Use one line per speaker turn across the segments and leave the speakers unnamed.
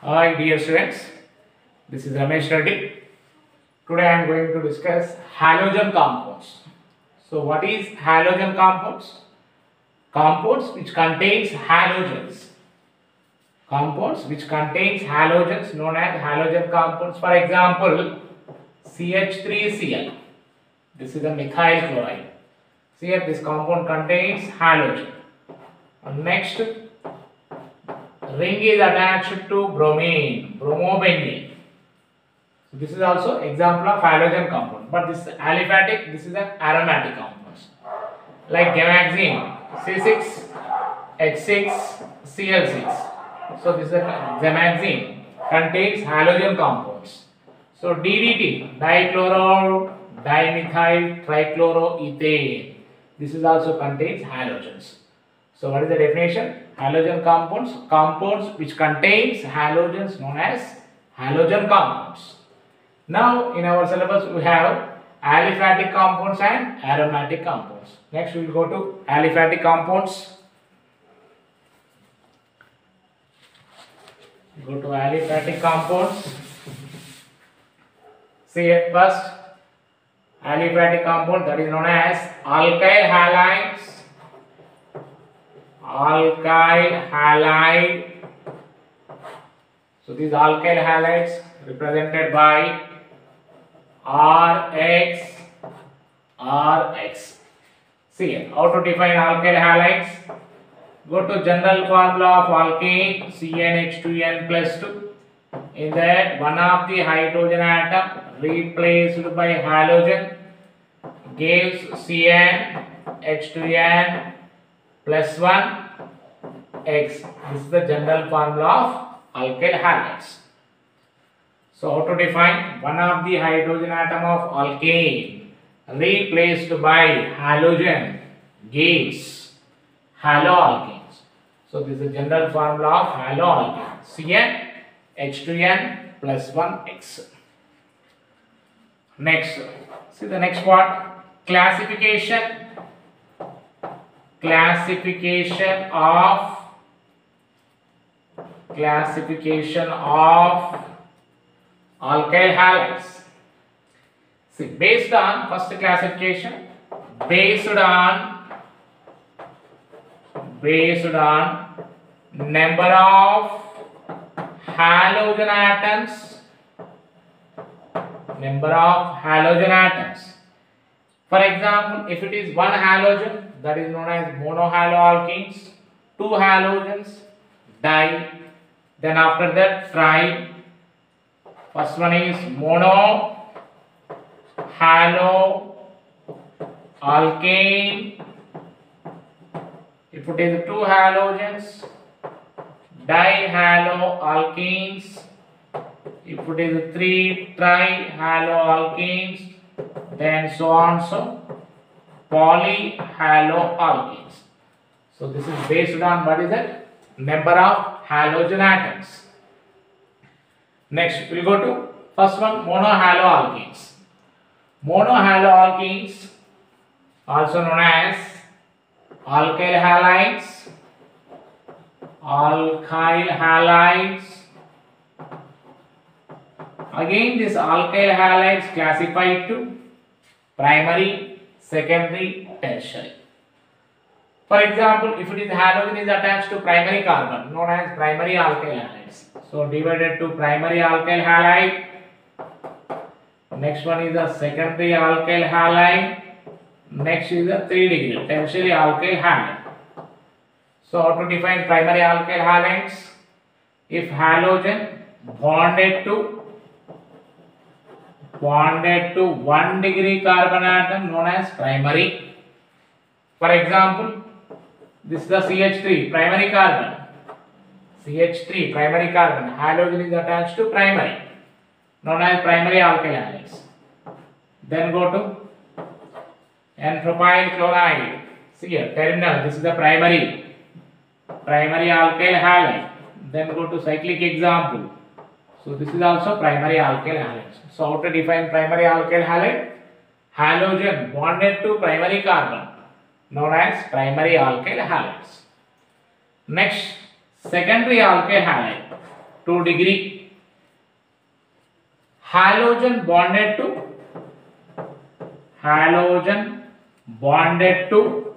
Hi dear students, this is Ramesh Reddy. Today I am going to discuss halogen compounds. So what is halogen compounds? Compounds which contains halogens. Compounds which contains halogens known as halogen compounds. For example, CH3Cl. This is a methyl chloride. See here this compound contains halogen. Next, ring is attached to bromine, bromobenzene. So this is also example of halogen compound, but this is aliphatic, this is an aromatic compound. Like gamexine, C6H6Cl6. So this is a gamexine contains halogen compounds. So DDT, dichloro dimethyl trichloroethane. This is also contains halogens. So what is the definition? Halogen compounds, compounds which contains halogens known as halogen compounds. Now in our syllabus we have aliphatic compounds and aromatic compounds. Next we will go to aliphatic compounds. Go to aliphatic compounds. See at first aliphatic compound that is known as alkyl halides. Alkyl halide. So these alkyl halides represented by RX. See how to define alkyl halides. Go to general formula of alkane CnH2n plus 2. In that one of the hydrogen atom replaced by halogen gives CnH2n plus 1 X. This is the general formula of alkyl halides. So how to define? One of the hydrogen atom of alkane replaced by halogen gives haloalkanes. So this is the general formula of haloalkane. CnH2n plus 1X. Next, see the next part. Classification of alkyl halides. See, based on first classification, based on number of halogen atoms. For example, if it is one halogen, that is known as monohaloalkenes. Two halogens, di. Then after that, tri. First one is monohaloalkane. If it is two halogens, dihaloalkenes. If it is three trihaloalkenes, then so on so polyhaloalkenes. So this is based on what is it? Number of halogen atoms. Next we will go to first one, monohaloalkenes. Monohaloalkenes also known as alkyl halides. Again this alkyl halides classified to primary, secondary, tertiary. For example, if it is halogen is attached to primary carbon, known as primary alkyl halides. So divided to primary alkyl halide. Next one is a secondary alkyl halide. Next is a 3 degree tertiary alkyl halide. So how to define primary alkyl halides? If halogen bonded to 1 degree carbon atom known as primary. For example, this is the CH3 primary carbon. CH3 primary carbon. Halogen is attached to primary, known as primary alkyl halides. Then go to N-propyl chloride. See here, terminal. This is the primary alkyl halide. Then go to cyclic example. So this is also primary alkyl halides. So how to define primary alkyl halide? Halogen bonded to primary carbon, known as primary alkyl halides. Next, secondary alkyl halide, 2 degree. Halogen bonded to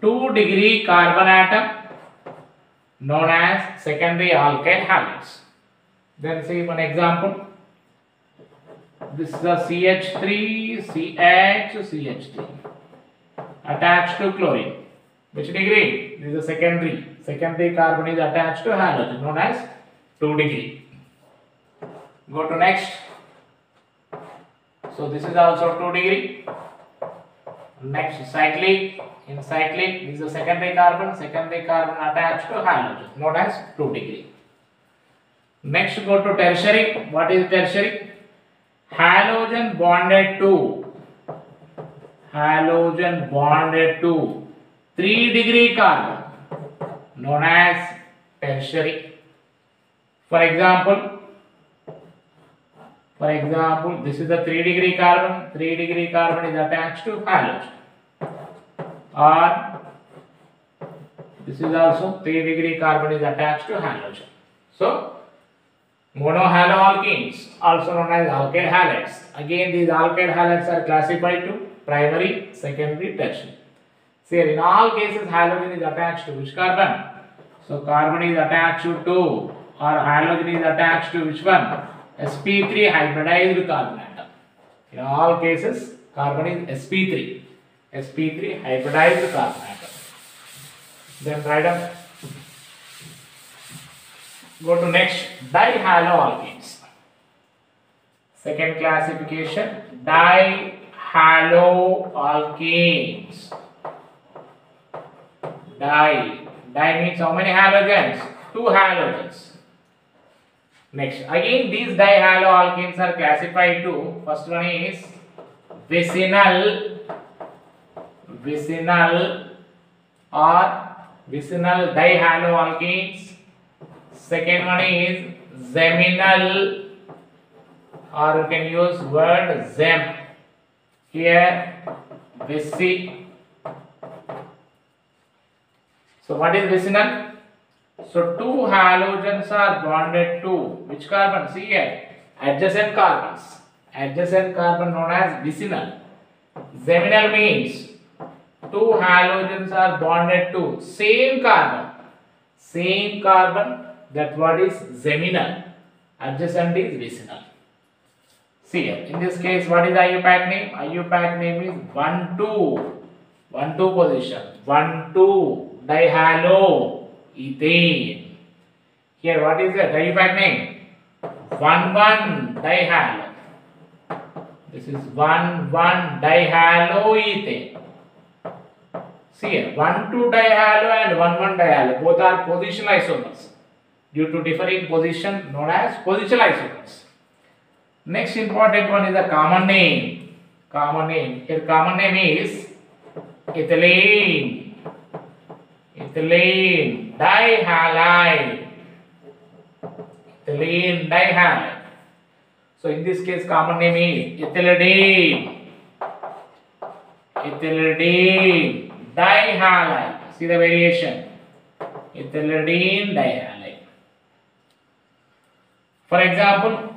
2 degree carbon atom known as secondary alkyl halides. Then see one example. This is a CH3, CH3 attached to chlorine. Which degree? This is a secondary. Secondary carbon is attached to halogen known as 2 degree. Go to next. So this is also 2 degree. Next cyclic. In cyclic, this is a secondary carbon attached to halogen known as 2 degree. Next go to tertiary. What is tertiary? Halogen bonded to 3 degree carbon known as tertiary. For example, this is the 3 degree carbon. 3 degree carbon is attached to halogen. Or this is also 3 degree carbon is attached to halogen. So monohaloalkenes, also known as alkyl halides. Again, these alkyl halides are classified to primary, secondary, tertiary. See, in all cases, halogen is attached to which carbon? So carbon is attached to 2, or halogen is attached to which one? sp3 hybridized carbon atom. In all cases, carbon is sp3 hybridized carbon atom. Then write up. Go to next, dihaloalkenes. Second classification, dihaloalkenes. Di means how many halogens? 2 halogens. Next, again these dihaloalkenes are classified to, first one is vicinal dihaloalkenes. Second one is geminal, or you can use word zem. Here, vici. So what is vicinal? So 2 halogens are bonded to which carbon? See here, adjacent carbons. Adjacent carbon known as vicinal. Geminal means 2 halogens are bonded to same carbon. That what is geminal. Adjacent is vicinal. See here, in this case, what is IUPAC name? IUPAC name is 1,2 position. 1,2 dihaloethane. Here, what is the IUPAC name? 1,1 dihalo. This is 1,1 dihaloethane. See here, 1,2 dihalo and 1,1 dihalo, both are positional isomers due to differing position known as positional isomers. Next important one is the common name. Here common name is ethylene dihalide. So in this case common name is ethylidene dihalide. See the variation, ethylidene dihalide. For example,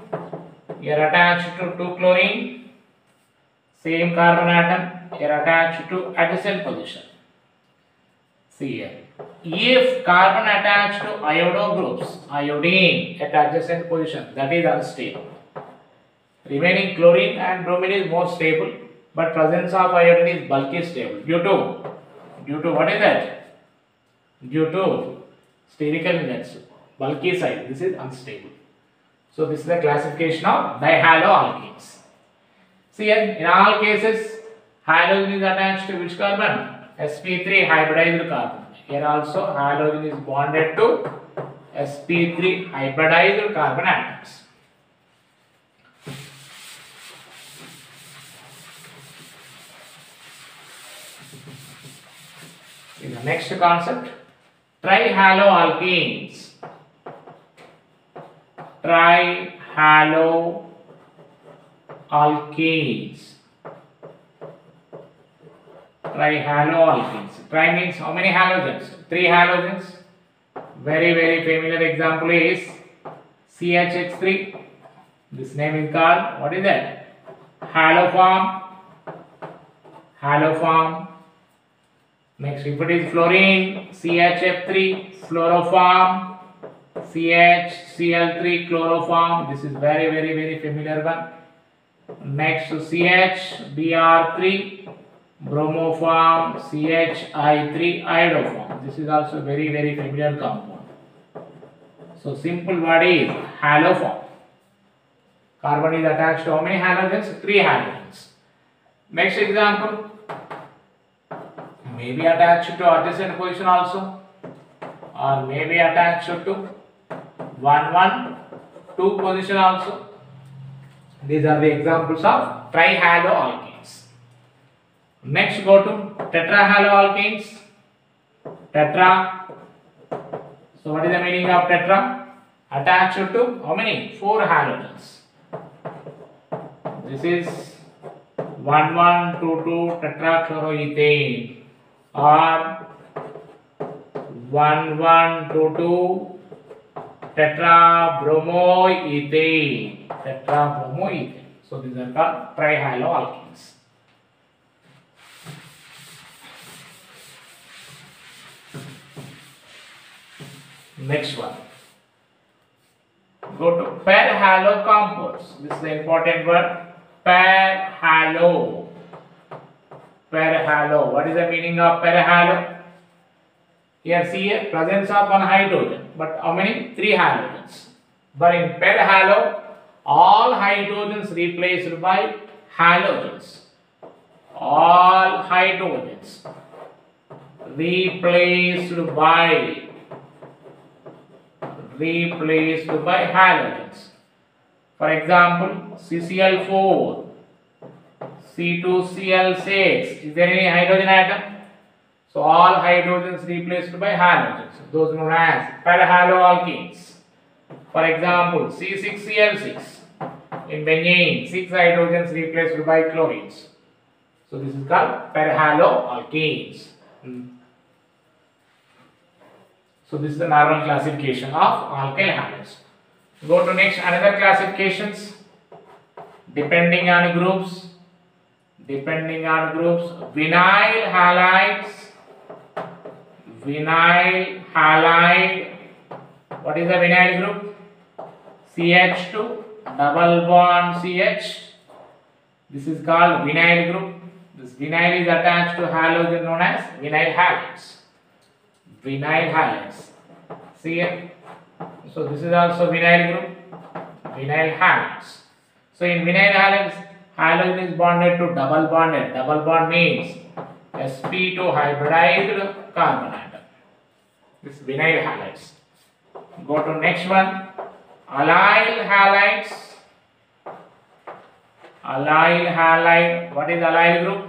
here attached to 2 chlorine, same carbon atom, here attached to adjacent position. See here, if carbon attached to iodo groups, iodine at adjacent position, that is unstable. Remaining chlorine and bromine is more stable, but presence of iodine is bulky stable. Due to what is that? Due to spherical units, bulky side, this is unstable. So this is the classification of dihaloalkenes. See here, in all cases, halogen is attached to which carbon? sp3 hybridized carbon. Here also halogen is bonded to sp3 hybridized carbon atoms. In the next concept, trihaloalkenes. Trihaloalkenes. Tri means how many halogens? 3 halogens. Very familiar example is CHX3. This name is called, what is that? Haloform. Haloform. Next, if it is fluorine, CHF3, fluoroform. CHCl3, chloroform. This is very familiar one. Next, CHBr3, bromoform. CHI3, iodoform. This is also very familiar compound. So simple word is haloform. Carbon is attached to how many halogens? 3 halogens. Next example, maybe attached to adjacent position also, or maybe attached to 1, 2 position also. These are the examples of trihaloalkanes. Next, go to tetrahaloalkanes. Tetra. So what is the meaning of tetra? Attached to how many? 4 halogens. This is 1,1,2,2 tetrachloroethane, or 1,1,2,2 tetrabromoethane. Tetrabromoethane. So these are called trihaloalkanes. Next one. Go to per-halo compounds. This is the important word. Per-halo. Per-halo. What is the meaning of per-halo? Here see a presence of one hydrogen, but how many? 3 halogens. But in per-halo, all hydrogens replaced by halogens. All hydrogens replaced by halogens. For example, CCl4, C2Cl6. Is there any hydrogen atom? So all hydrogens replaced by halogens. Those known as per-haloalkanes. For example, C6Cl6. In benzene, 6 hydrogens replaced by chlorines. So this is called per-haloalkanes. So this is the normal classification of alkyl halides. Go to next, another classifications. Depending on groups, vinyl halides. Vinyl halide. What is the vinyl group? CH2 double bond CH. This is called vinyl group. This vinyl is attached to halogen known as vinyl halides. Vinyl halides. See here. So this is also vinyl group. Vinyl halides. So in vinyl halides, halogen is bonded to double bonded. Double bond means sp2 hybridized carbon atom. This vinyl halides. Go to next one. Allyl halides. Allyl halide. What is allyl group?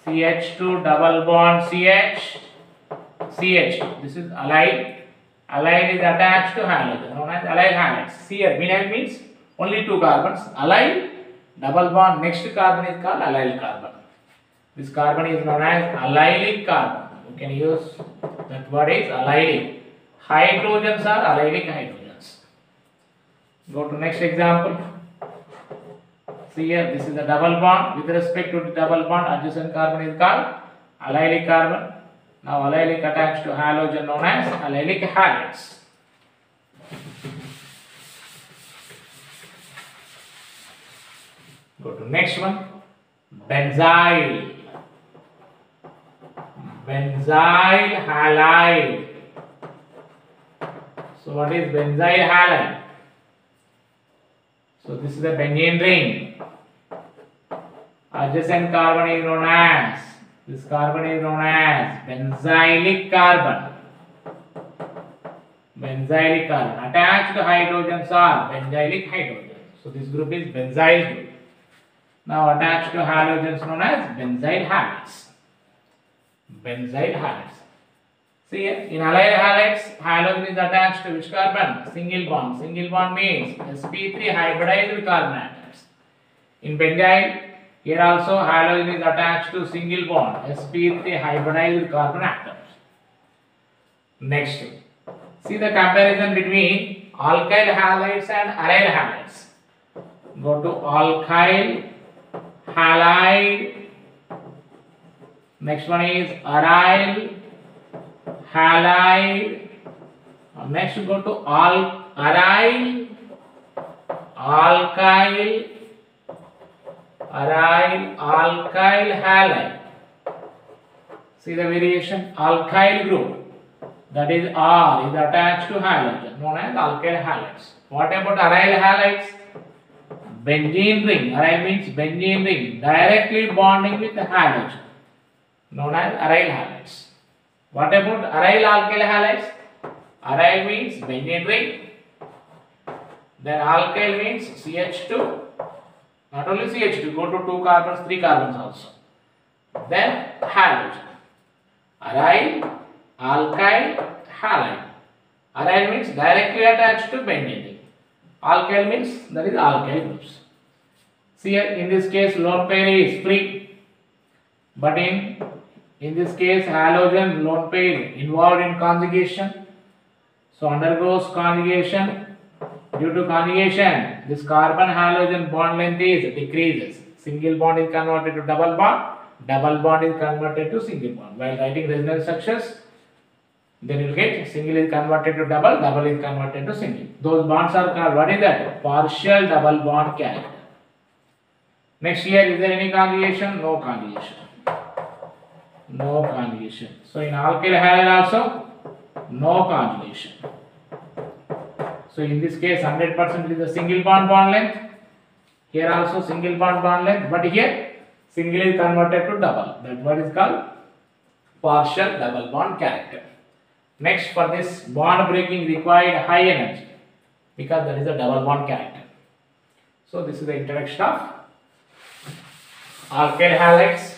CH2 double bond CH. CH2. This is allyl. Allyl is attached to halogen, known as allyl halides. See here, vinyl means only 2 carbons. Allyl, double bond, next carbon is called allyl carbon. This carbon is known as allylic carbon. You can use that word is allylic. Hydrogens are allylic hydrogens. Go to next example. See here, this is the double bond. With respect to the double bond, adjacent carbon is called allylic carbon. Now allylic attached to halogen known as allylic halides. Go to next one. Benzyl. Benzyl halide. So what is benzyl halide? So this is the benzene ring. Adjacent carbon is known as, this carbon is known as benzylic carbon. Benzylic carbon. Attached hydrogens are benzylic hydrogen. So this group is benzyl group. Now attached to halogens known as benzyl halides. Benzyl halides. See here, in allyl halides, halogen is attached to which carbon? Single bond. Single bond means sp3 hybridized carbon atoms. In benzyl, here also halogen is attached to single bond sp3 hybridized carbon atoms. Next, see the comparison between alkyl halides and aryl halides. Go to alkyl halide. Next one is aryl halide. Next go to aryl alkyl halide. See the variation, alkyl group, that is R, is attached to halogen, known as alkyl halides. What about aryl halides? Benzene ring, aryl means benzene ring, directly bonding with the halogen, known as aryl halides. What about aryl alkyl halides? Aryl means benzene ring, then alkyl means CH2, not only CH2, go to 2 carbons, 3 carbons also, then halogen. Aryl, alkyl, halide. Aryl means directly attached to benzene ring. Alkyl means that is alkyl groups. See here, in this case lone pair is free, but in this case halogen lone pair involved in conjugation, so undergoes conjugation. Due to conjugation, this carbon halogen bond length is decreases. Single bond is converted to double bond is converted to single bond. While writing resonance structures, then you will get single is converted to double is converted to single. Those bonds are called, what is that? Partial double bond character. Next here, is there any conjugation? No conjugation. No conjugation. So in alkyl halide also, no conjugation. So in this case 100% is a single bond length. Here also single bond length, but here single is converted to double. That what is called partial double bond character. Next, for this bond breaking required high energy because that is a double bond character. So this is the introduction of alkyl halides.